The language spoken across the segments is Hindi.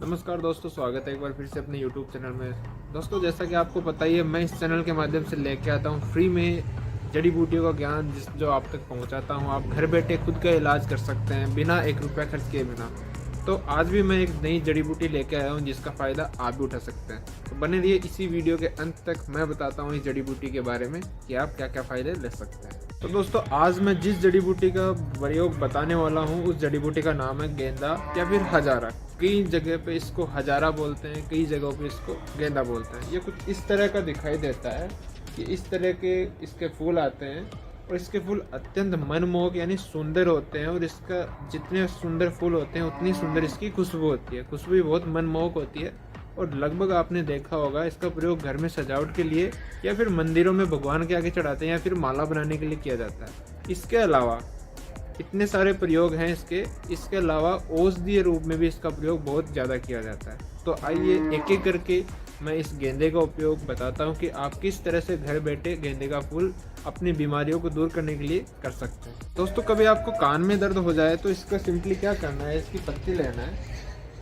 नमस्कार दोस्तों, स्वागत है एक बार फिर से अपने YouTube चैनल में। दोस्तों, जैसा कि आपको पता ही है, मैं इस चैनल के माध्यम से लेके आता हूँ फ्री में जड़ी बूटियों का ज्ञान, जो आप तक पहुँचाता हूँ। आप घर बैठे खुद का इलाज कर सकते हैं बिना 1 रुपया खर्च किए बिना। तो आज भी मैं एक नई जड़ी बूटी लेके आया हूँ जिसका फ़ायदा आप भी उठा सकते हैं। तो बने रहिए इसी वीडियो के अंत तक, मैं बताता हूँ इस जड़ी बूटी के बारे में कि आप क्या क्या फ़ायदे ले सकते हैं। तो दोस्तों, आज मैं जिस जड़ी बूटी का प्रयोग बताने वाला हूँ उस जड़ी बूटी का नाम है गेंदा या फिर हजारा। कई जगह पे इसको हजारा बोलते हैं, कई जगहों पे इसको गेंदा बोलते हैं। ये कुछ इस तरह का दिखाई देता है कि इस तरह के इसके फूल आते हैं और इसके फूल अत्यंत मनमोहक यानी सुंदर होते हैं। और इसका जितने सुंदर फूल होते हैं उतनी सुंदर इसकी खुशबू होती है। खुशबू भी बहुत मनमोहक होती है और लगभग आपने देखा होगा इसका प्रयोग घर में सजावट के लिए या फिर मंदिरों में भगवान के आगे चढ़ाते हैं या फिर माला बनाने के लिए किया जाता है। इसके अलावा इतने सारे प्रयोग हैं इसके अलावा औषधीय रूप में भी इसका प्रयोग बहुत ज़्यादा किया जाता है। तो आइए एक एक करके मैं इस गेंदे का उपयोग बताता हूँ कि आप किस तरह से घर बैठे गेंदे का फूल अपनी बीमारियों को दूर करने के लिए कर सकते हैं। दोस्तों, कभी आपको कान में दर्द हो जाए तो इसका सिंपली क्या करना है, इसकी पत्ती लेना है।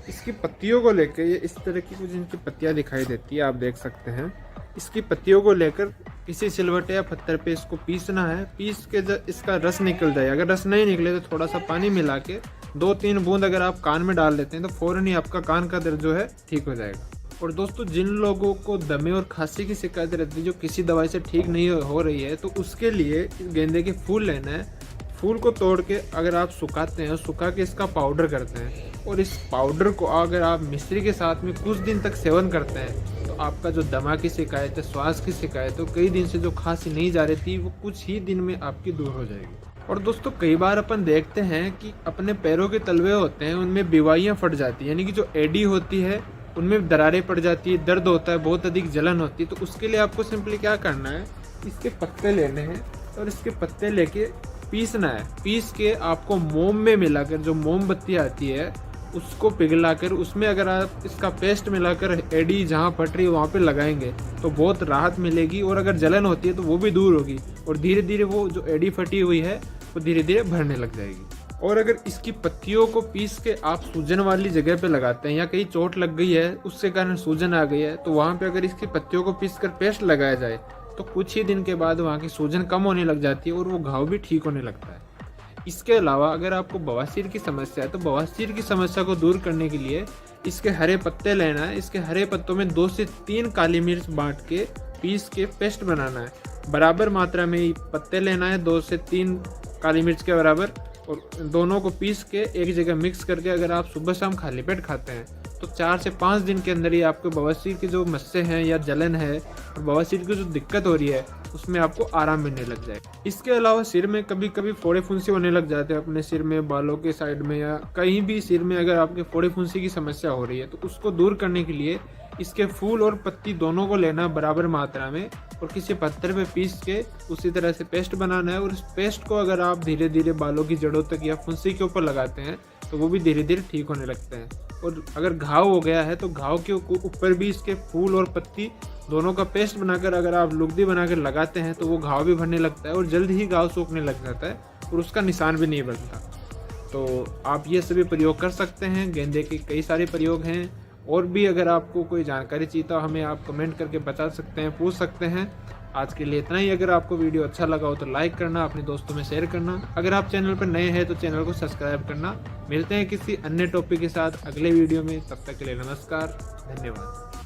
इसकी पत्तियों को लेकर, ये इस तरह की कुछ इनकी पत्तियां दिखाई देती है, आप देख सकते हैं। इसकी पत्तियों को लेकर किसी सिलवटे या पत्थर पे इसको पीसना है। पीस के जब इसका रस निकल जाए, अगर रस नहीं निकले तो थोड़ा सा पानी मिला के 2-3 बूंद अगर आप कान में डाल देते हैं तो फौरन ही आपका कान का दर्द जो है ठीक हो जाएगा। और दोस्तों, जिन लोगों को दमे और खांसी की शिकायत रहती है जो किसी दवाई से ठीक नहीं हो रही है, तो उसके लिए गेंदे के फूल लेना है। फूल को तोड़ के अगर आप सुखाते हैं, सुखा के इसका पाउडर करते हैं और इस पाउडर को अगर आप मिश्री के साथ में कुछ दिन तक सेवन करते हैं तो आपका जो दमा की शिकायत है, श्वास की शिकायत है, कई दिन से जो खांसी नहीं जा रही थी, वो कुछ ही दिन में आपकी दूर हो जाएगी। और दोस्तों, कई बार अपन देखते हैं कि अपने पैरों के तलवे होते हैं उनमें बीवाइयाँ फट जाती है, यानी कि जो एडी होती है उनमें दरारें पड़ जाती है, दर्द होता है, बहुत अधिक जलन होती है। तो उसके लिए आपको सिंपली क्या करना है, इसके पत्ते लेने हैं और इसके पत्ते लेके पीसना है। पीस के आपको मोम में मिलाकर, जो मोमबत्ती आती है उसको पिघलाकर उसमें अगर आप इसका पेस्ट मिलाकर एडी जहाँ फट रही है वहाँ पे लगाएंगे तो बहुत राहत मिलेगी। और अगर जलन होती है तो वो भी दूर होगी और धीरे धीरे वो जो एडी फटी हुई है वो धीरे धीरे भरने लग जाएगी। और अगर इसकी पत्तियों को पीस के आप सूजन वाली जगह पे लगाते हैं या कहीं चोट लग गई है उससे कारण सूजन आ गई है, तो वहाँ पे अगर इसकी पत्तियों को पीस कर पेस्ट लगाया जाए तो कुछ ही दिन के बाद वहाँ की सूजन कम होने लग जाती है और वो घाव भी ठीक होने लगता है। इसके अलावा अगर आपको बवासीर की समस्या है तो बवासीर की समस्या को दूर करने के लिए इसके हरे पत्ते लेना है। इसके हरे पत्तों में 2 से 3 काली मिर्च बांट के पीस के पेस्ट बनाना है। बराबर मात्रा में पत्ते लेना है, 2 से 3 काली मिर्च के बराबर, और दोनों को पीस के एक जगह मिक्स करके अगर आप सुबह शाम खाली पेट खाते हैं तो 4 से 5 दिन के अंदर ही आपके बवासीर की जो मस्से हैं या जलन है और बवासीर की जो दिक्कत हो रही है उसमें आपको आराम मिलने लग जाए। इसके अलावा सिर में कभी कभी फोड़े फुंसी होने लग जाते हैं, अपने सिर में, बालों के साइड में या कहीं भी सिर में अगर आपके फोड़े फुंसी की समस्या हो रही है तो उसको दूर करने के लिए इसके फूल और पत्ती दोनों को लेना बराबर मात्रा में और किसी पत्थर पे पीस के उसी तरह से पेस्ट बनाना है। और इस पेस्ट को अगर आप धीरे धीरे बालों की जड़ों तक या फुंसी के ऊपर लगाते हैं तो वो भी धीरे धीरे ठीक होने लगते हैं। और अगर घाव हो गया है तो घाव के ऊपर भी इसके फूल और पत्ती दोनों का पेस्ट बनाकर अगर आप लुगदी बनाकर लगाते हैं तो वो घाव भी भरने लगता है और जल्द ही घाव सूखने लग जाता है और उसका निशान भी नहीं बनता। तो आप ये सभी प्रयोग कर सकते हैं। गेंदे के कई सारे प्रयोग हैं और भी अगर आपको कोई जानकारी चाहिए तो हमें आप कमेंट करके बता सकते हैं, पूछ सकते हैं। आज के लिए इतना ही। अगर आपको वीडियो अच्छा लगा हो तो लाइक करना, अपने दोस्तों में शेयर करना। अगर आप चैनल पर नए हैं तो चैनल को सब्सक्राइब करना। मिलते हैं किसी अन्य टॉपिक के साथ अगले वीडियो में, तब तक के लिए नमस्कार, धन्यवाद।